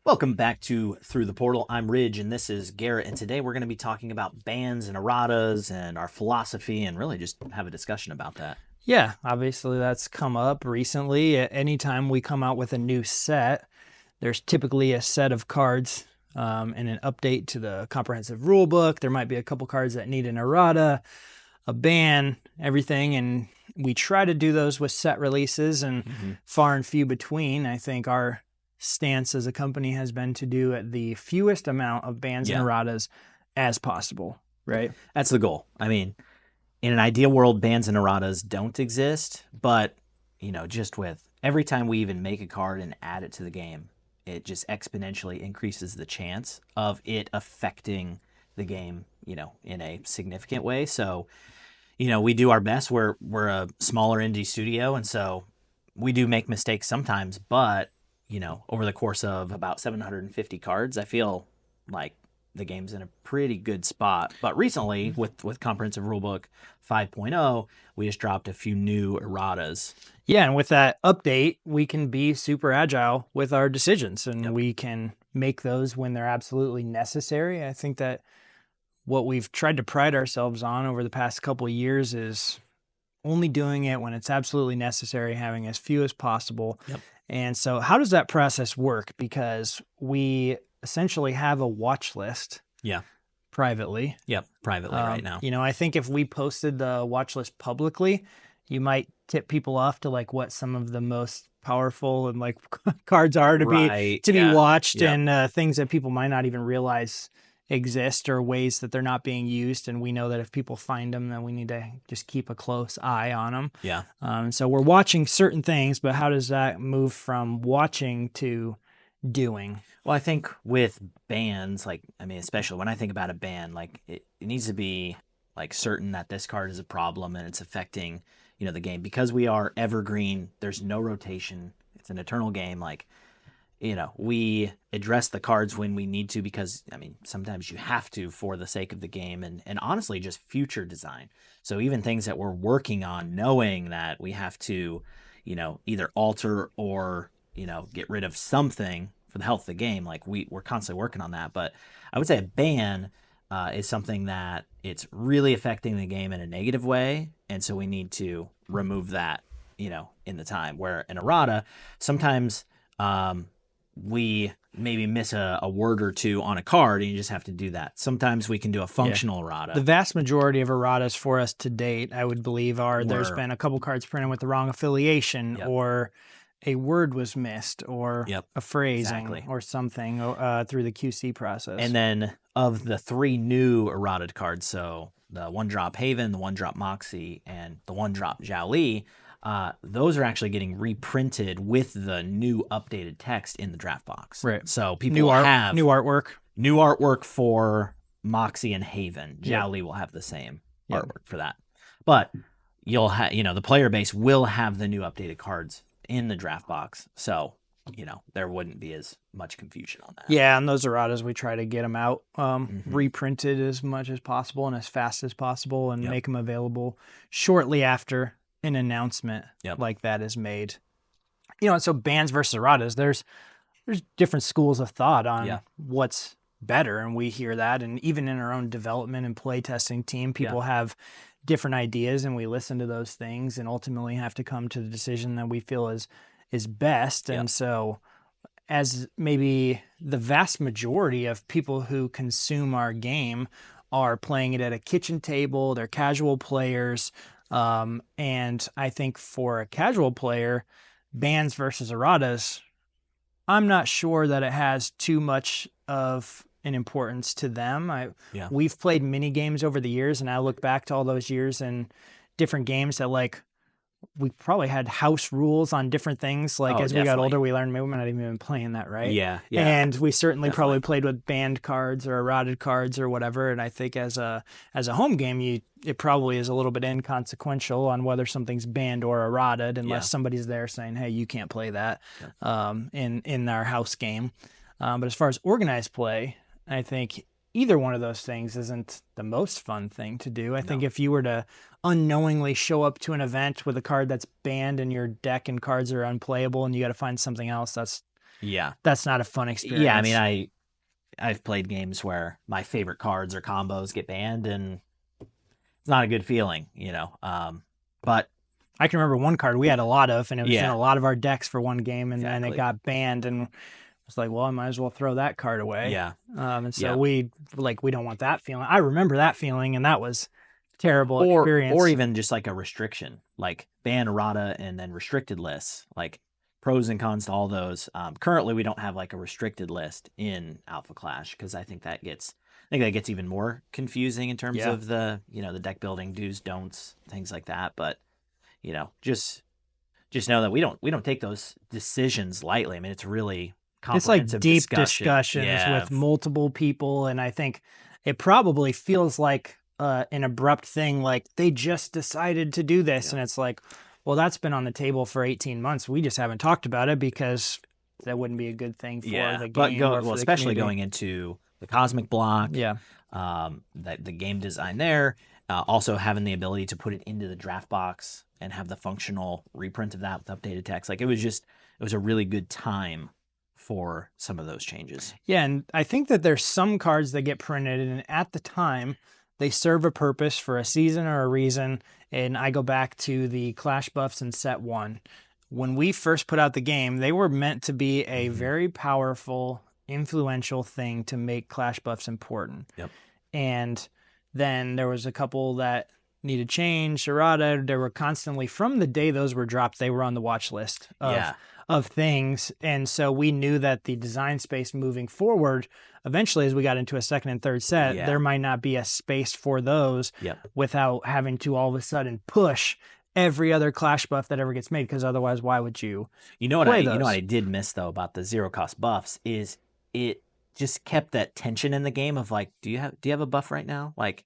Welcome back to Through the Portal. I'm Ridge and this is Garrett, and today we're going to be talking about bans and erratas and our philosophy and really just have a discussion about that. Yeah, obviously that's come up recently. Anytime we come out with a new set, there's typically a set of cards and an update to the comprehensive rule book. There might be a couple cards that need an errata, a ban, everything. And we try to do those with set releases and far and few between. I think our stance as a company has been to do the fewest amount of bans and erratas as possible, right? That's the goal. I mean, in an ideal world, bans and erratas don't exist, but, just with every time we even make a card and add it to the game, it just exponentially increases the chance of it affecting the game, in a significant way. So, we do our best. We're a smaller indie studio, and so we do make mistakes sometimes, but, over the course of about 750 cards, I feel like the game's in a pretty good spot. But recently, with Comprehensive Rulebook 5.0, we just dropped a few new erratas. Yeah, and with that update, we can be super agile with our decisions, and we can make those when they're absolutely necessary. I think that what we've tried to pride ourselves on over the past couple of years is only doing it when it's absolutely necessary, having as few as possible. And so how does that process work? Because we essentially have a watch list. Privately. Privately right now. I think if we posted the watch list publicly, you might tip people off to like what some of the most powerful and like cards are to be watched and things that people might not even realize exist or ways that they're not being used. And we know that if people find them, then we need to just keep a close eye on them. So we're watching certain things, but how does that move from watching to doing? Well, I think with bans, especially when I think about a ban, it needs to be certain that this card is a problem and it's affecting, the game. Because we are evergreen, there's no rotation. It's an eternal game. We address the cards when we need to because, sometimes you have to for the sake of the game and honestly just future design. So even things that we're working on, knowing that we have to, either alter or, get rid of something for the health of the game, we're constantly working on that. But I would say a ban is something that it's really affecting the game in a negative way, and so we need to remove that, in the time. Where an errata, sometimes we maybe miss a word or two on a card, and you just have to do that. Sometimes we can do a functional errata. The vast majority of erratas for us to date, I would believe, there's been a couple cards printed with the wrong affiliation or a word was missed or a phrasing or something through the QC process. And then of the three new errata cards, so the 1-drop Haven, the 1-drop Moxie, and the 1-drop Zhao Li, those are actually getting reprinted with the new updated text in the draft box. Right. So people have new artwork. New artwork for Moxie and Haven. Zhao Li will have the same artwork for that. But you'll have, the player base will have the new updated cards in the draft box. So, there wouldn't be as much confusion on that. Yeah, and those erratas, we try to get them out reprinted as much as possible and as fast as possible and make them available shortly after an announcement like that is made. So bans versus erratas, there's different schools of thought on what's better, and we hear that. And even in our own development and playtesting team, people have different ideas, and we listen to those things and ultimately have to come to the decision that we feel is best. And so as maybe the vast majority of people who consume our game are playing it at a kitchen table, they're casual players. And I think for a casual player, bans versus erratas, I'm not sure that it has too much of an importance to them. We've played mini games over the years, and I look back to all those years and different games that we probably had house rules on different things. As we got older, we learned maybe we're not even playing that right. And we certainly probably played with banned cards or errated cards or whatever. And I think as a home game, it probably is a little bit inconsequential on whether something's banned or errated, unless somebody's there saying, "Hey, you can't play that in our house game." But as far as organized play, I think either one of those things isn't the most fun thing to do. I think if you were to unknowingly show up to an event with a card that's banned and your deck and cards are unplayable and you got to find something else, that's Yeah. that's not a fun experience. Yeah, I mean, I've played games where my favorite cards or combos get banned, and it's not a good feeling, but I can remember one card we had a lot of, and it was in yeah, a lot of our decks for one game, and then it exactly. got banned, and it's like, well, I might as well throw that card away. Yeah. And so Yeah. we don't want that feeling. I remember that feeling, and that was a terrible experience. Or even just like a restriction, like ban errata and then restricted lists, like pros and cons to all those. Currently, we don't have like a restricted list in Alpha Clash because I think that gets even more confusing in terms of the the deck building do's, don'ts, things like that. But just know that we don't take those decisions lightly. I mean, it's really It's like comprehensive deep discussions with multiple people, and I think it probably feels like an abrupt thing, like they just decided to do this, and it's like, well, that's been on the table for 18 months. We just haven't talked about it because that wouldn't be a good thing for the game. But especially going into the cosmic block, yeah, that the game design there, also having the ability to put it into the draft box and have the functional reprint of that with updated text. Like it was a really good time for some of those changes. Yeah, and I think that there's some cards that get printed, and at the time, they serve a purpose for a season or a reason. And I go back to the Clash buffs in set 1. When we first put out the game, they were meant to be a very powerful, influential thing to make Clash buffs important. Yep. And then there was a couple that needed change, errata. There were constantly, from the day those were dropped, they were on the watch list of things. And so we knew that the design space moving forward, eventually as we got into a second and third set, there might not be a space for those without having to all of a sudden push every other Clash buff that ever gets made, because otherwise why would you play those? You know what I did miss though about the zero cost buffs is it just kept that tension in the game of like, do you have a buff right now? Like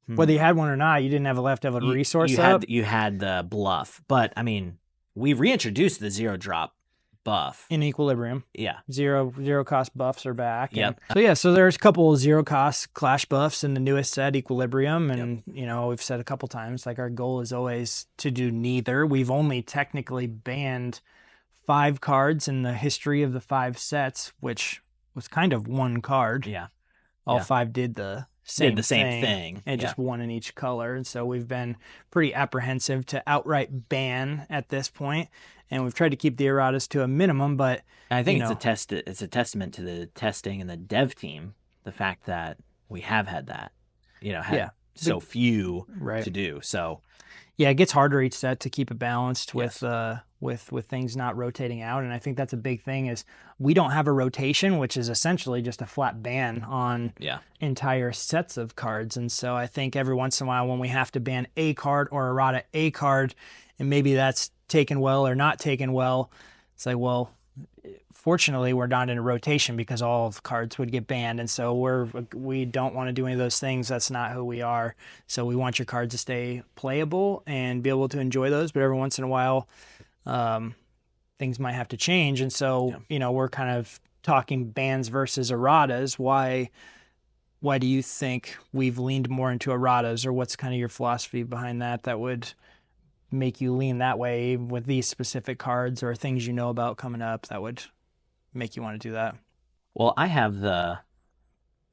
whether you had one or not, you didn't have a leftover resource you had the bluff. But I mean, we reintroduced the zero drop buff in Equilibrium. Yeah. Zero cost buffs are back. Yep. So there's a couple of zero cost Clash buffs in the newest set, Equilibrium. And, we've said a couple times, like our goal is always to do neither. We've only technically banned 5 cards in the history of the 5 sets, which was kind of one card. Yeah. All 5 did the same thing. And just one in each color. And so we've been pretty apprehensive to outright ban at this point. And we've tried to keep the erratas to a minimum, but I think it's a testament to the testing and the dev team, the fact that we have had that, so few to do. So yeah, it gets harder each set to keep it balanced with things not rotating out. And I think that's a big thing is we don't have a rotation, which is essentially just a flat ban on entire sets of cards. And so I think every once in a while when we have to ban a card or errata a card, and maybe that's taken well or not taken well, it's like, well, fortunately we're not in a rotation because all of the cards would get banned, and so we don't want to do any of those things. That's not who we are. So we want your cards to stay playable and be able to enjoy those, but every once in a while things might have to change. And so we're kind of talking bans versus erratas. Why do you think we've leaned more into erratas, or what's kind of your philosophy behind that would make you lean that way with these specific cards, or things you know about coming up that would make you want to do that? Well, I have the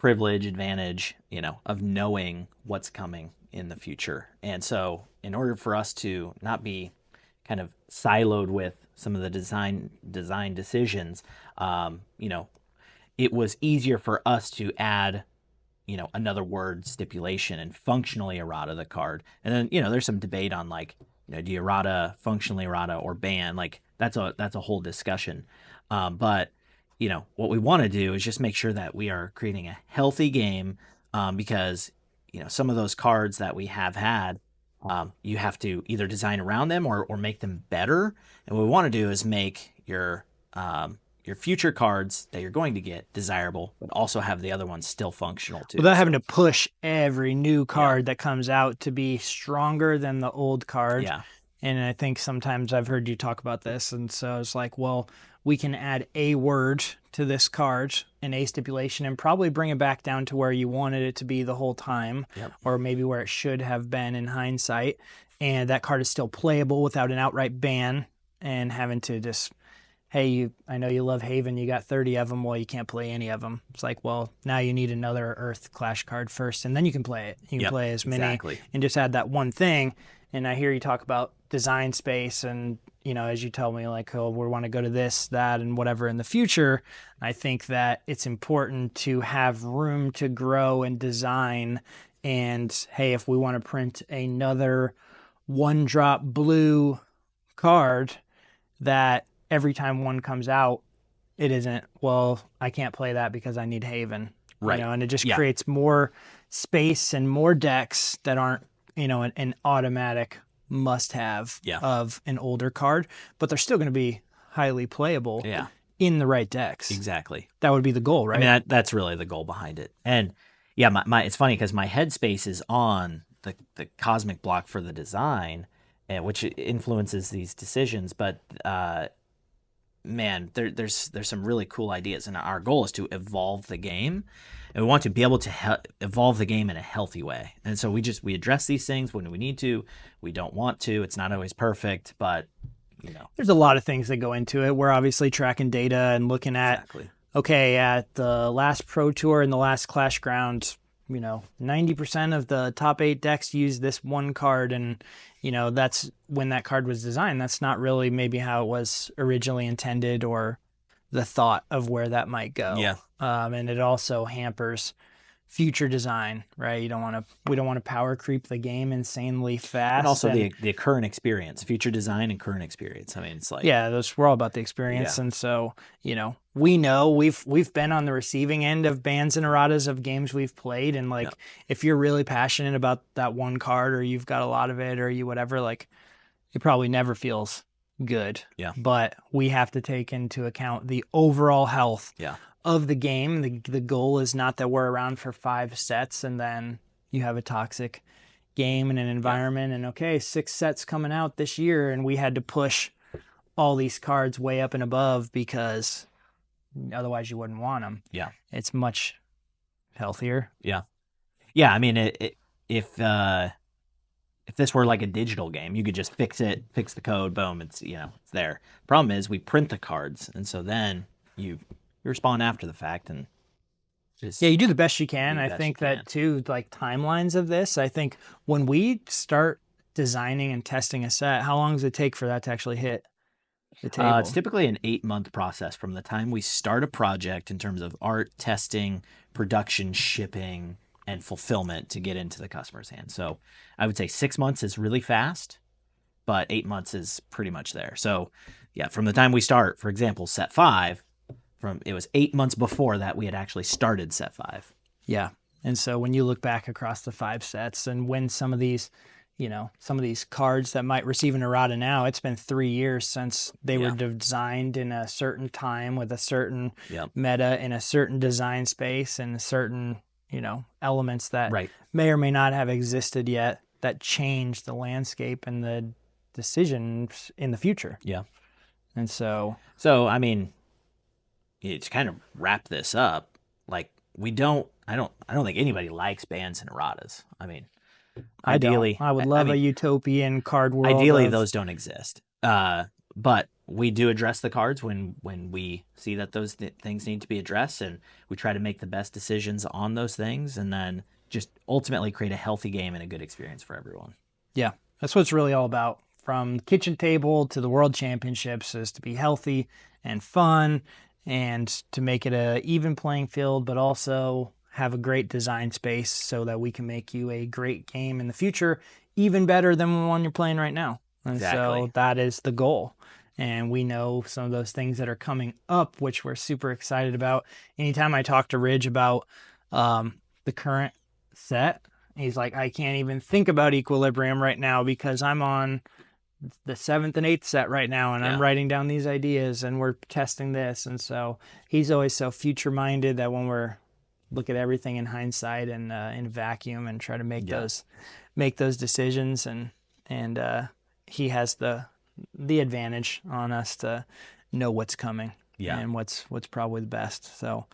advantage, of knowing what's coming in the future. And so in order for us to not be kind of siloed with some of the design decisions, it was easier for us to add, another word stipulation and functionally errata the card. And then, there's some debate on like, do you errata, functionally errata, or ban? Like that's a whole discussion. But what we want to do is just make sure that we are creating a healthy game, because some of those cards that we have had, you have to either design around them or make them better. And what we want to do is make your future cards that you're going to get desirable, but also have the other ones still functional too. Without having to push every new card that comes out to be stronger than the old card. Yeah. And I think sometimes I've heard you talk about this, and so it's like, well, we can add a word to this card, an a stipulation, and probably bring it back down to where you wanted it to be the whole time, or maybe where it should have been in hindsight. And that card is still playable without an outright ban and having to just hey, I know you love Haven, you got 30 of them, well, you can't play any of them. It's like, well, now you need another Earth Clash card first, and then you can play it. You can play as many and just add that one thing. And I hear you talk about design space and, as you tell me, like, oh, we want to go to this, that, and whatever in the future. I think that it's important to have room to grow and design. And, hey, if we want to print another one-drop blue card that every time one comes out, it isn't, well, I can't play that because I need Haven. Right. And it just creates more space and more decks that aren't, an automatic must-have of an older card, but they're still going to be highly playable in the right decks. Exactly. That would be the goal, right? I mean, that's really the goal behind it. And my it's funny because my headspace is on the cosmic block for the design, which influences these decisions. But man, there's some really cool ideas, and our goal is to evolve the game, and we want to be able to evolve the game in a healthy way. And so we address these things when we need to. We don't want to. It's not always perfect, but there's a lot of things that go into it. We're obviously tracking data and looking at okay, at the last Pro Tour and the last Clash Grounds, 90% of the top 8 decks use this one card, and that's when that card was designed. That's not really maybe how it was originally intended or the thought of where that might go. Yeah. And it also hampers future design, right? We don't want to power creep the game insanely fast. And also the current experience, future design and current experience. I mean, it's like, we're all about the experience. And so, we know we've been on the receiving end of bans and erratas of games we've played. And like, if you're really passionate about that one card, or you've got a lot of it, or you whatever, like, it probably never feels good. Yeah. But we have to take into account the overall health of the game. The goal is not that we're around for 5 sets and then you have a toxic game and an environment and okay, 6 sets coming out this year and we had to push all these cards way up and above because otherwise you wouldn't want them. Yeah. It's much healthier. Yeah. Yeah. I mean, if this were like a digital game, you could just fix the code, boom, it's there. Problem is we print the cards, and so then you respond after the fact and just you do the best you can. I think that too, like timelines of this, I think when we start designing and testing a set, how long does it take for that to actually hit the table? It's typically an 8-month process from the time we start a project in terms of art, testing, production, shipping, and fulfillment to get into the customer's hands. So I would say 6 months is really fast, but 8 months is pretty much there. So from the time we start, for example, set 5, it was 8 months before that we had actually started set 5. Yeah. And so when you look back across the 5 sets and when some of these cards that might receive an errata now, it's been 3 years since they were designed in a certain time with a certain meta in a certain design space and certain, elements that may or may not have existed yet that change the landscape and the decisions in the future. Yeah. And so I mean, to kind of wrap this up, like I don't think anybody likes bans and erratas. I mean, ideally, I would love a utopian card world. Ideally, those don't exist. But we do address the cards when we see that those things need to be addressed, and we try to make the best decisions on those things, and then just ultimately create a healthy game and a good experience for everyone. Yeah, that's what it's really all about. From kitchen table to the World Championships is to be healthy and fun, and to make it a even playing field, but also have a great design space so that we can make you a great game in the future, even better than the one you're playing right now. And so that is the goal. And we know some of those things that are coming up, which we're super excited about. Anytime I talk to Ridge about the current set, he's like, I can't even think about Equilibrium right now because I'm on the 7th and 8th set right now, and I'm writing down these ideas and we're testing this. And so he's always so future minded that when we're look at everything in hindsight and in vacuum and try to make those decisions, and he has the advantage on us to know what's coming and what's probably the best. So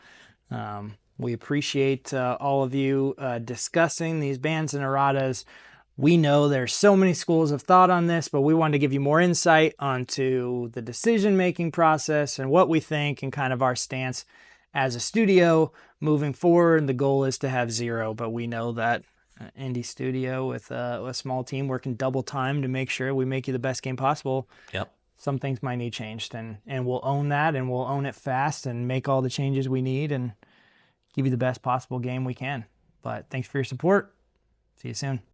we appreciate all of you discussing these bans and erratas We know there's so many schools of thought on this, but we wanted to give you more insight onto the decision-making process and what we think and kind of our stance as a studio moving forward. The goal is to have 0, but we know that indie studio with a small team working double time to make sure we make you the best game possible. Yep. Some things might need changed, and we'll own that, and we'll own it fast and make all the changes we need and give you the best possible game we can. But thanks for your support. See you soon.